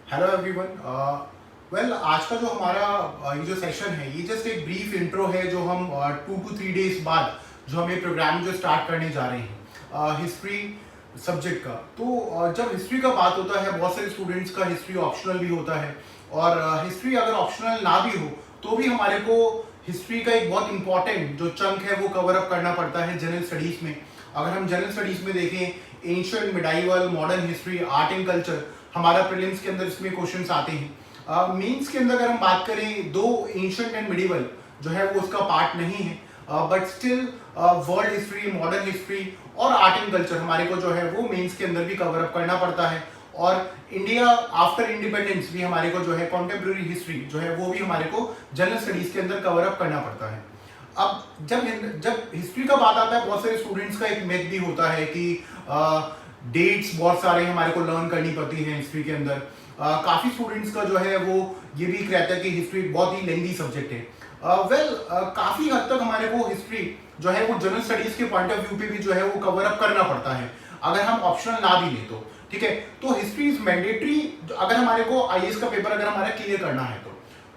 Hello everyone. Well आज का जो हमारा ये जो सेशन है ये जस्ट एक ब्रीफ इंट्रो है जो हम 2 to 3 डेज बाद जो हम ये प्रोग्राम जो स्टार्ट करने जा रहे हैं हिस्ट्री सब्जेक्ट का। तो जब हिस्ट्री का बात होता है बहुत सारे स्टूडेंट्स का हिस्ट्री ऑप्शनल भी होता है और हिस्ट्री अगर ऑप्शनल ना भी हो तो भी हमारे को हिस्ट्री का एक बहुत इंपॉर्टेंट जो चंक है वो कवर अप करना पड़ता है जनरल स्टडीज में। अगर हम जनरल स्टडीज में देखें ancient medieval modern history art and culture हमारा प्रीलिम्स के अंदर इसमें क्वेश्चंस आते हैं। मेंस के अंदर अगर हम बात करें दो एंशिएंट एंड मिडिवल जो है वो उसका पार्ट नहीं है but still world history modern history और आर्ट एंड कल्चर हमारे को जो है वो मेंस के अंदर भी कवर अप करना पड़ता है। और इंडिया आफ्टर इंडिपेंडेंस भी हमारे को जो है कॉन्टेम्प्रेरी हिस्ट्री जो है वो भी हमारे को जनरल स्टडीज के अंदर कवर अप करना पड़ता है। अब जब हिस्ट्री का बात आता है बहुत सारे स्टूडेंट्स का एक मिथ भी होता है कि डेट्स बहुत सारे हमारे को लर्न करनी पड़ती है हिस्ट्री के अंदर। काफी स्टूडेंट्स का जो है वो ये भी रहता है कि हिस्ट्री बहुत ही लेंथी सब्जेक्ट है। काफी हद तक हमारे को हिस्ट्री जो है वो जनरल स्टडीज के पॉइंट ऑफ व्यू पे भी जो है वो कवर अप करना पड़ता है अगर हम ऑप्शनल ना भी ले तो। ठीक है, तो हिस्ट्री इज मैंडेटरी अगर हमारे को आईएएस का पेपर अगर हमारा क्लियर करना है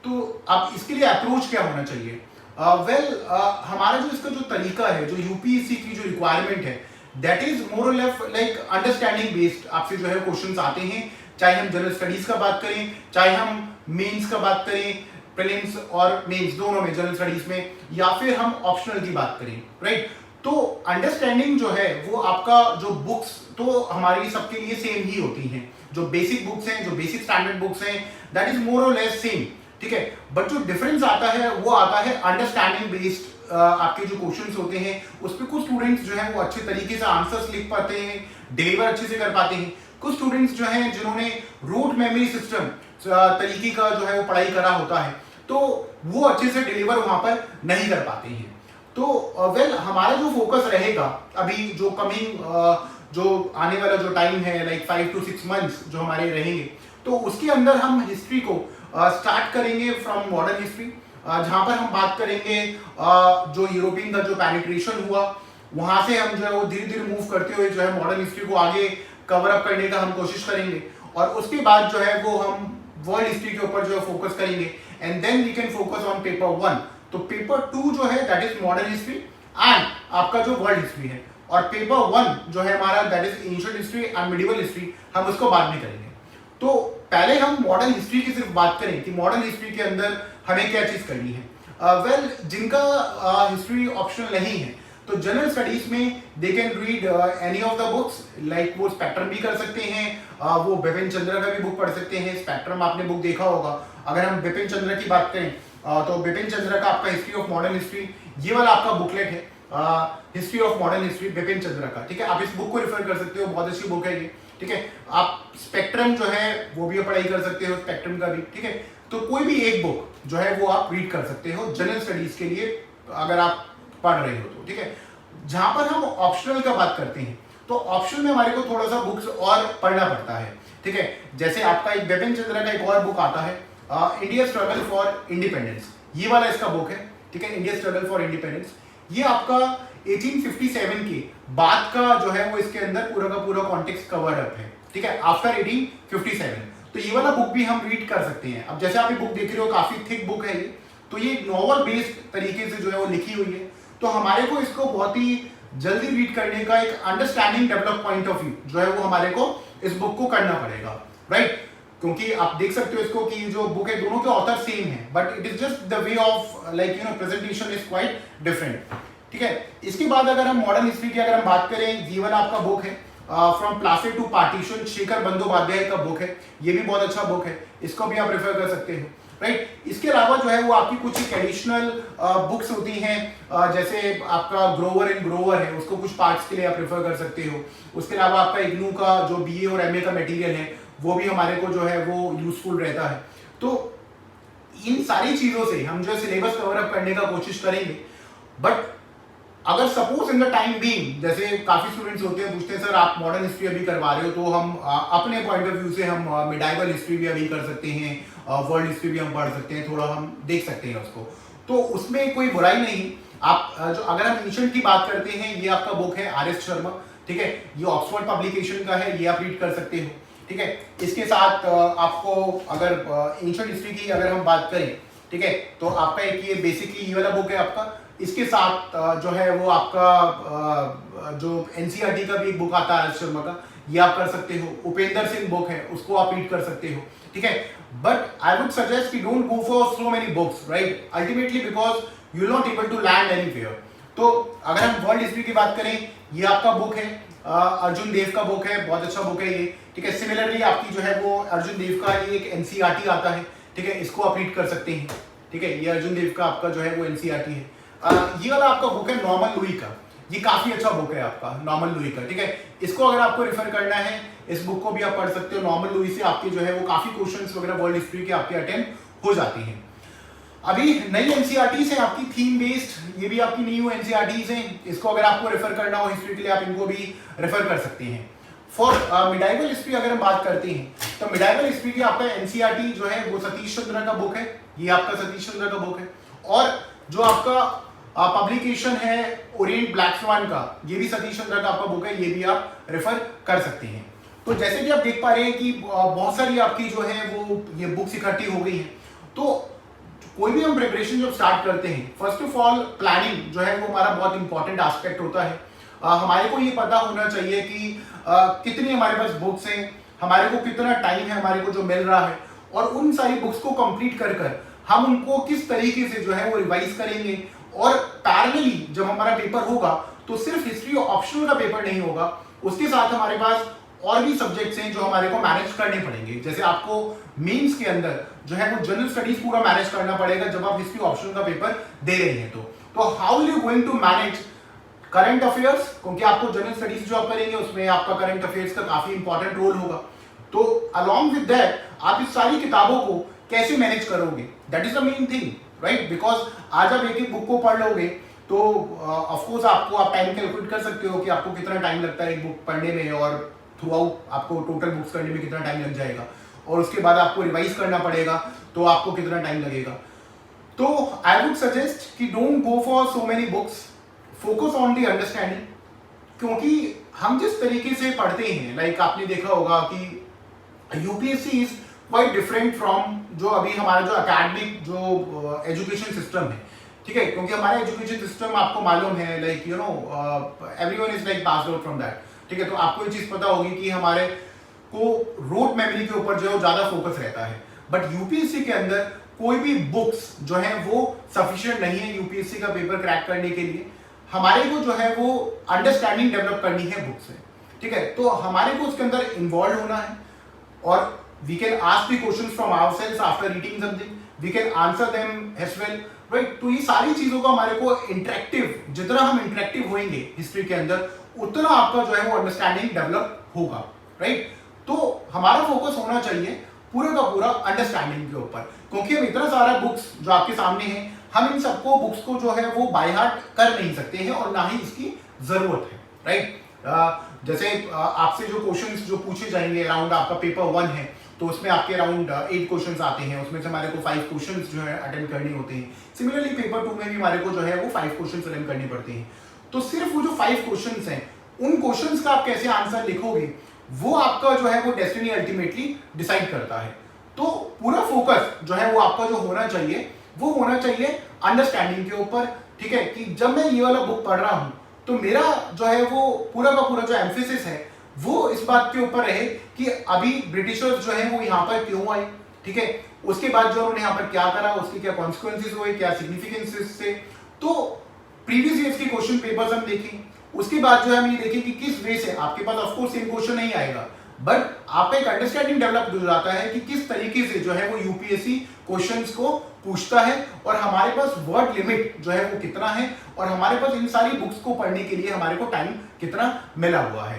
तो अब इसके लिए अप्रोच क्या होना चाहिए? हमारा जो इसका जो तरीका है जो यूपीएससी की जो रिक्वायरमेंट है दैट इज मोर और लेस लाइक अंडरस्टैंडिंग बेस्ड आपसे जो है क्वेश्चंस आते हैं, चाहे हम जनरल स्टडीज का बात करें चाहे हम मेंस का बात करें प्रीलिम्स और मेंस दोनों में जनरल स्टडीज में या फिर हम ऑप्शनल की बात करें, राइट? तो अंडरस्टैंडिंग जो है वो आपका जो बुक्स तो हमारी सबके लिए सेम ही होती हैं, जो बेसिक बुक्स हैं जो बेसिक स्टैंडर्ड बुक्स हैं दैट इज मोर और लेस सेम। ठीक है, बट जो डिफरेंस आता है वो आता है अंडरस्टैंडिंग बेस्ड। आपके जो क्वेश्चंस होते हैं उस पर कुछ स्टूडेंट्स जो है वो अच्छे तरीके से आंसर्स लिख पाते हैं, डिलीवर अच्छे से कर पाते हैं। कुछ स्टूडेंट्स जो हैं जिन्होंने रूट मेमोरी सिस्टम तरीके का जो है वो पढ़ाई करा होता है तो वो अच्छे से डिलीवर वहां पर नहीं कर पाते हैं। तो हमारा जो फोकस रहेगा अभी जो कमिंग जो आने वाला जो टाइम है लाइक 5 to 6 मंथ्स जो हमारे रहेंगे तो उसके अंदर हम हिस्ट्री को स्टार्ट करेंगे फ्रॉम मॉडर्न हिस्ट्री जहां पर हम बात करेंगे जो यूरोपियन का जो पेनिट्रेशन हुआ वहां से हम जो है वो धीरे धीरे मूव करते हुए जो है मॉडर्न हिस्ट्री को आगे कवर अप करने का हम कोशिश करेंगे और उसके बाद जो है वो हम वर्ल्ड हिस्ट्री के ऊपर जो है फोकस करेंगे and then we can focus on paper 1। तो पेपर 2 जो है that is modern history and आपका जो वर्ल्ड हिस्ट्री है और पेपर 1 जो है हमारा that is ancient history and medieval history हम उसको बाद में करेंगे। तो पहले हम मॉडर्न हिस्ट्री की सिर्फ बात करें कि मॉडर्न हिस्ट्री के अंदर हमें क्या चीज करनी है। जिनका हिस्ट्री ऑप्शनल नहीं है तो जनरल स्टडीज में they can read any of the books like वो स्पेक्ट्रम भी कर सकते हैं, वो बिपिन चंद्र का भी बुक पढ़ सकते हैं। स्पेक्ट्रम आपने बुक देखा होगा। अगर हम बिपिन चंद्र की बात करें तो बिपिन चंद्र का आपका हिस्ट्री ऑफ मॉडर्न हिस्ट्री ये वाला आपका बुकलेट है history of modern history Bipin Chandra का। ठीक है, आप इस बुक को रेफर कर सकते हो, बहुत अच्छी बुक है ये। ठीक है, आप स्पेक्ट्रम जो है वो भी पढ़ाई कर सकते हो स्पेक्ट्रम का भी। ठीक है, तो कोई भी एक बुक जो है वो आप रीड कर सकते हो जनरल स्टडीज के लिए अगर आप पढ़ रहे हो तो। ठीक है, जहां पर हम ऑप्शनल का बात करते हैं तो ऑप्शनल में हमारे को थोड़ा सा बुक्स और पढ़ना पड़ता है। ठीक है, जैसे आपका एक बिपिन चंद्र का एक और बुक आता है इंडिया स्ट्रगल फॉर इंडिपेंडेंस, ये वाला इसका बुक है। ठीक है, इंडिया स्ट्रगल फॉर इंडिपेंडेंस ये आपका 1857 के बाद का जो है वो इसके अंदर पूरा का पूरा कॉन्टेक्स्ट कवर्ड अप है। ठीक है, आफ्टर 1857 तो ये वाला बुक भी हम रीड कर सकते हैं। अब जैसे आप ये बुक देख रहे हो काफी थिक बुक है ये, तो ये नॉवल बेस्ड तरीके से जो है वो लिखी हुई है तो हमारे को इसको बहुत ही जल्दी रीड करने का एक understanding develop point of view जो है वो हमारे को इस बुक को करना पड़ेगा, राइट? क्योंकि आप देख सकते हो इसको कि जो बुक है दोनों के ऑथर सेम है but it is just the way of like presentation is quite different. ठीक है, इसके बाद अगर हम मॉडर्न हिस्ट्री की अगर हम बात करें जीवन आपका बुक है from Plassey to partition, Shekhar Bandopadhyay का बुक है, ये भी बहुत अच्छा बुक है, इसको भी आप रेफर कर सकते हो, राइट? इसके अलावा जो है वो आपकी कुछ एक एडिशनल बुक्स होती हैं जैसे आपका ग्रोवर एंड ग्रोवर है, उसको कुछ पार्ट्स के लिए आप रेफर कर सकते हो। उसके अलावा आपका इग्नू का जो बीए और एमए का मटेरियल है वो भी हमारे को जो है वो यूजफुल रहता है। तो इन सारी चीजों से हम जो सिलेबस कवर अप करने का कोशिश करेंगे बट अगर suppose in the time being जैसे काफी स्टूडेंट्स होते हैं पूछते हैं सर आप मॉडर्न हिस्ट्री अभी करवा रहे हो तो हम अपने पॉइंट ऑफ व्यू से हम मिडाइवल हिस्ट्री भी अभी कर सकते हैं, वर्ल्ड हिस्ट्री भी हम पढ़ सकते हैं, थोड़ा हम देख सकते हैं उसको, तो उसमें कोई बुराई नहीं। आप जो अगर हम एंशिएंट की बात करते हैं ये आपका बुक है आर एस शर्मा। ठीक है, ये ऑक्सफोर्ड पब्लिकेशन का है, ये आप रीड कर सकते हो। ठीक है। इसके साथ आपको अगर एंशिएंट हिस्ट्री की अगर हम बात करें, ठीक है, तो आपका एक ये बेसिकली ये वाला बुक है आपका। इसके साथ जो है वो आपका जो एनसीईआरटी का भी एक बुक आता है शर्मा का, ये आप कर सकते हो। उपेंद्र सिंह बुक है, उसको आप रीड कर सकते हो, ठीक है। बट आई वुड सजेस्ट कि don't go for so many books, right, ultimately because you will not able to land anywhere. तो अगर हम वर्ल्ड हिस्ट्री की बात करें, ये आपका बुक है, अर्जुन देव का बुक है, बहुत अच्छा बुक है ये, ठीक है। सिमिलरली आपकी जो है वो अर्जुन देव का ये एक एनसीईआरटी आता है, ठीक है, इसको आप रीड कर सकते हैं, ठीक है। ये अर्जुन देव का आपका जो है वो एनसीईआरटी है। ये वाला आपका बुक है नॉर्मन लुई का, ये काफी अच्छा बुक है आपका नॉर्मन लुई का, ठीक है। इसको अगर आपको रेफर करना है, इस बुक को भी आप पढ़ सकते हो। नॉर्मन लुई से आपके जो है वो काफी क्वेश्चंस वगैरह वर्ल्ड हिस्ट्री के आपके अटेम्प्ट हो जाती हैं। अभी नई एनसीईआरटीज है आपकी थीम बेस्ड, ये भी आपकी न्यू एनसीईआरटीज हैं। इसको अगर आपको रेफर करना हो हिस्ट्री के लिए, आप इनको भी रेफर कर सकते हैं। फॉर मिडाइवल हिस्ट्री अगर हम बात करते हैं, तो मिडाइवल हिस्ट्री की आपका एनसीईआरटी जो है वो सतीश चंद्र का बुक है, ये आपका सतीश चंद्र का बुक है। और जो आपका पब्लिकेशन है ओरिएंट ब्लैक स्वान का, ये भी सतीश चंद्र का आपका बुक है, ये भी आप रेफर कर सकते हैं। तो जैसे कि आप देख पा रहे हैं कि बहुत सारी आपकी जो है वो ये बुक्स इकट्ठी हो गई हैं। तो कोई भी हम प्रिपरेशन जब स्टार्ट करते हैं, फर्स्ट ऑफ ऑल प्लानिंग जो है वो हमारा बहुत इंपॉर्टेंट एस्पेक्ट होता है। हमारे को ये पता होना चाहिए कि कितनी हमारे पास बुक्स हैं, हमारे को कितना टाइम है हमारे को जो मिल रहा है, और उन सारी बुक्स को कंप्लीट कर कर हम उनको किस तरीके से जो है वो रिवाइज करेंगे। और पैरेलली जब हमारा पेपर होगा तो सिर्फ हिस्ट्री ऑप्शनल का पेपर नहीं होगा, उसके साथ हमारे पास और भी सब्जेक्ट्स हैं जो हमारे को मैनेज करने पड़ेंगे। जैसे आपको मेंस के अंदर जो है वो जनरल स्टडीज पूरा मैनेज करना पड़ेगा जब आप हिस्ट्री ऑप्शनल का पेपर दे रहे हैं। तो how will you going to manage current affairs, क्योंकि आपको जनरल स्टडीज जो आप करेंगे उसमें आपका करंट अफेयर्स का काफी इंपॉर्टेंट रोल होगा। तो अलॉन्ग विद दैट आप इस सारी किताबों को कैसे मैनेज करोगे, that is the main thing, right. Because आज आप एक एक बुक को पढ़ लोगे तो ऑफकोर्स आपको आप टाइम कैलकुलेट कर सकते हो कि आपको कितना टाइम लगता है एक बुक पढ़ने में, और थ्रू आउट आपको टोटल बुक्स करने में कितना टाइम लग जाएगा, और उसके बाद आपको रिवाइज करना पड़ेगा तो आपको कितना टाइम लगेगा। तो आई वुड सजेस्ट कि don't go for so many books, focus on the understanding. क्योंकि हम जिस तरीके से पढ़ते हैं, लाइक आपने देखा होगा कि UPSC is quite different from जो अभी हमारा जो अकेडमिक जो एजुकेशन सिस्टम है, ठीक है। क्योंकि हमारा एजुकेशन सिस्टम आपको मालूम है, like you know everyone is like passed out from that, ठीक है। तो आपको ये चीज पता होगी कि हमारे को रोड मेमोरी के ऊपर जो है ज्यादा फोकस रहता है। बट यूपीएससी के अंदर कोई भी बुक्स जो है वो सफिशिएंट नहीं है यूपीएससी का पेपर क्रैक करने के लिए। हमारे को जो है वो अंडरस्टैंडिंग डेवलप करनी है बुक से, ठीक है। तो हमारे को उसके अंदर इन्वॉल्व होना है, और we can ask the questions from ourselves after reading something, we can answer them as well, right. तो ये सारी चीजों को हमारे को इंटरेक्टिव, जितना हम इंटरेक्टिव होंगे हिस्ट्री के अंदर उतना आपका जो है वो अंडरस्टैंडिंग डेवलप होगा, राइट। तो हमारा फोकस होना चाहिए पूरा का पूरा अंडरस्टैंडिंग के ऊपर, क्योंकि हम इतना सारा बुक्स जो आपके सामने हैं, हम इन सबको बुक्स को जो है वो बाय हार्ट कर नहीं सकते हैं, और ना ही इसकी जरूरत है, राइट। जैसे आपसे जो क्वेश्चंस जो पूछे जाएंगे अराउंड आपका पेपर 1 है, तो उसमें आपके अराउंड 8 क्वेश्चंस आते हैं, उसमें से हमारे को 5 क्वेश्चंस जो है अटेम्प्ट करने होते हैं। सिमिलरली पेपर 2 में भी हमारे को जो है वो 5 क्वेश्चंस अटेम्प्ट करने पड़ते हैं। तो सिर्फ वो जो 5 क्वेश्चंस हैं, उन क्वेश्चंस का आप कैसे आंसर लिखोगे, वो आपका जो है वो डेस्टिनी अल्टीमेटली डिसाइड करता है। तो पूरा फोकस जो है वो आपका जो होना चाहिए वो होना चाहिए अंडरस्टैंडिंग के ऊपर, ठीक है। कि जब मैं ये वाला बुक पढ़ रहा हूं तो मेरा जो है वो पूरा का पूरा जो एम्फेसिस है वो इस बात के ऊपर रहे कि अभी ब्रिटिशर्स जो है वो यहाँ पर क्यों आए, ठीक है। उसके बाद जो उन्होंने यहाँ पर क्या करा, उसके क्या कॉन्सिक्वेंसेस हुए, क्या सिग्निफिकेंसेस थे। तो प्रीवियस ईयर्स के क्वेश्चन पेपर्स हम देखें, उसके बाद जो है हम ये देखें कि किस वे से आपके पास ऑफकोर्स सेम क्वेश्चन नहीं आएगा, बट आपका एक अंडरस्टैंडिंग डेवलप हो जाता है कि किस तरीके से जो है वो यूपीएससी क्वेश्चंस को पूछता है, और हमारे पास वर्ड लिमिट जो है वो कितना है, और हमारे पास इन सारी बुक्स को पढ़ने के लिए हमारे को टाइम कितना मिला हुआ है।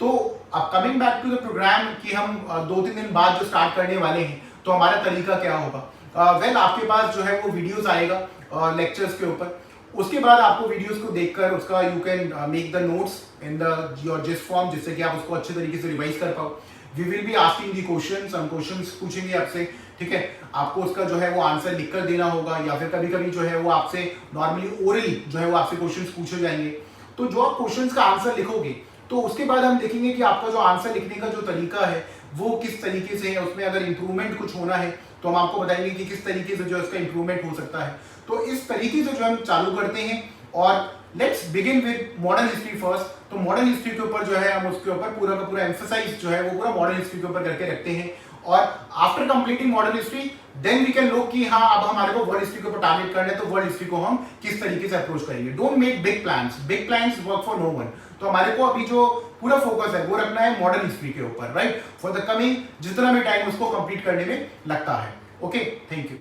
तो अब coming back to the program कि हम 2-3 दिन बाद जो स्टार्ट करने वाले हैं, तो हमारा तरीका क्या होगा। वेल आपके पास जो है वो वीडियोस आएगा लेक्चर्स के ऊपर, उसके बाद आपको वीडियोस को देखकर उसका you can make the notes in the your gist form, जिससे कि आप उसको अच्छे तरीके से रिवाइज कर पाओ। We will be asking the questions, हम क्वेश्चंस पूछेंगे आपसे, ठीक है। आपको उसका जो है वो आंसर लिखकर देना होगा, या फिर कभी कभी जो है वो आपसे नॉर्मली ओरली जो है वो आपसे क्वेश्चंस पूछे जाएंगे। तो जो आप क्वेश्चंस का आंसर लिखोगे, तो उसके बाद हम देखेंगे कि आपका जो आंसर लिखने का जो तरीका है वो किस तरीके से है, उसमें अगर इंप्रूवमेंट कुछ होना है तो हम आपको बताएंगे कि किस तरीके से जो है उसका इंप्रूवमेंट हो सकता है। तो इस तरीके से जो हम चालू करते हैं और let's begin with modern history first. तो मॉडर्न हिस्ट्री के ऊपर जो है हम उसके ऊपर पूरा का पूरा एम्फसाइज जो है वो पूरा मॉडर्न हिस्ट्री के ऊपर करके रखते हैं और after completing modern history then we can look कि हाँ अब हमारे को वर्ल्ड हिस्ट्री के ऊपर टारगेट करना है तो वर्ल्ड हिस्ट्री को हम किस तरीके से अप्रोच करेंगे। Don't make big plans work for no one. तो हमारे को अभी जो पूरा फोकस है वो रखना है मॉडर्न हिस्ट्री के ऊपर, राइट, फॉर द कमिंग जितना भी टाइम उसको कंप्लीट करने में लगता है। Okay, thank you.